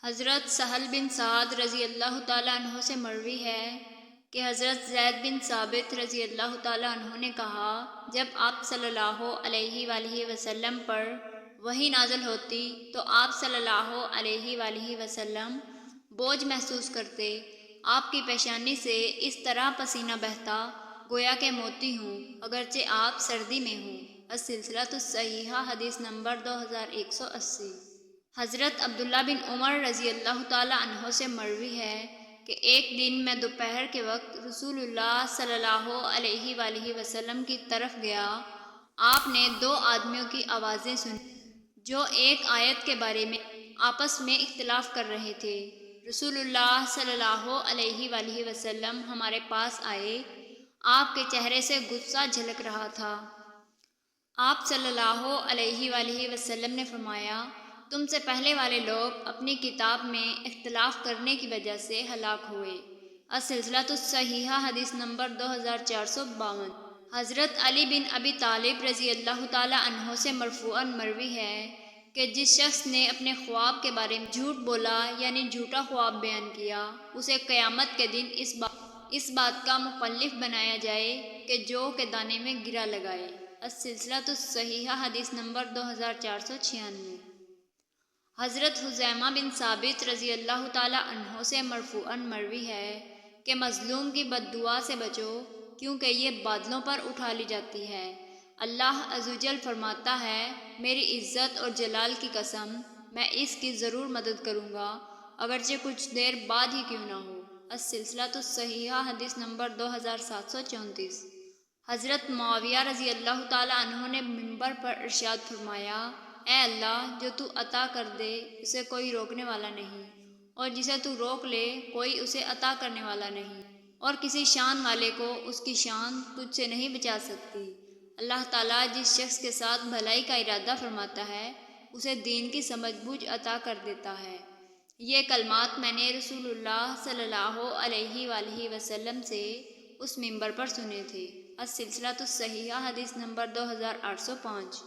حضرت سہل بن سعد رضی اللہ تعالیٰ عنہ سے مروی ہے کہ حضرت زید بن ثابت رضی اللہ تعالیٰ عنہ نے کہا، جب آپ صلی اللہ علیہ وآلہ وسلم پر وحی نازل ہوتی تو آپ صلی اللہ علیہ وآلہ وسلم بوجھ محسوس کرتے، آپ کی پیشانی سے اس طرح پسینہ بہتا گویا کہ موتی ہوں، اگرچہ آپ سردی میں ہوں۔ السلسلۃ الصحیحہ حدیث نمبر 2180۔ حضرت عبداللہ بن عمر رضی اللہ تعالیٰ عنہ سے مروی ہے کہ ایک دن میں دوپہر کے وقت رسول اللہ صلی اللہ علیہ وآلہ وسلم کی طرف گیا۔ آپ نے دو آدمیوں کی آوازیں سنیں جو ایک آیت کے بارے میں آپس میں اختلاف کر رہے تھے۔ رسول اللہ صلی اللہ علیہ وآلہ وسلم ہمارے پاس آئے، آپ کے چہرے سے غصہ جھلک رہا تھا۔ آپ صلی اللہ علیہ وآلہ وسلم نے فرمایا، تم سے پہلے والے لوگ اپنی کتاب میں اختلاف کرنے کی وجہ سے ہلاک ہوئے۔ السلسلۃ الصحیحہ حدیث نمبر 2452۔ حضرت علی بن ابی طالب رضی اللہ تعالیٰ عنہ سے مرفوعاً مروی ہے کہ جس شخص نے اپنے خواب کے بارے میں جھوٹ بولا یعنی جھوٹا خواب بیان کیا، اسے قیامت کے دن اس بات کا مخلف بنایا جائے کہ جو کے دانے میں گرا لگائے۔ السلسلۃ الصحیحہ حدیث نمبر 2496۔ حضرت حذیمہ بن ثابت رضی اللہ تعالیٰ عنہ سے مرفوعاً مروی ہے کہ مظلوم کی بد دعا سے بچو کیونکہ یہ بادلوں پر اٹھا لی جاتی ہے۔ اللہ عزوجل فرماتا ہے، میری عزت اور جلال کی قسم، میں اس کی ضرور مدد کروں گا اگرچہ کچھ دیر بعد ہی کیوں نہ ہو۔ السلسلۃ الصحیحہ حدیث نمبر 2734۔ حضرت معاویہ رضی اللہ تعالیٰ عنہ نے منبر پر ارشاد فرمایا، اے اللہ، جو تو عطا کر دے اسے کوئی روکنے والا نہیں، اور جسے تو روک لے کوئی اسے عطا کرنے والا نہیں، اور کسی شان والے کو اس کی شان تجھ سے نہیں بچا سکتی۔ اللہ تعالیٰ جس شخص کے ساتھ بھلائی کا ارادہ فرماتا ہے اسے دین کی سمجھ بوجھ عطا کر دیتا ہے۔ یہ کلمات میں نے رسول اللہ صلی اللہ علیہ وآلہ وسلم سے اس منبر پر سنے تھے۔ السلسلۃ الصحیحہ حدیث نمبر 2805۔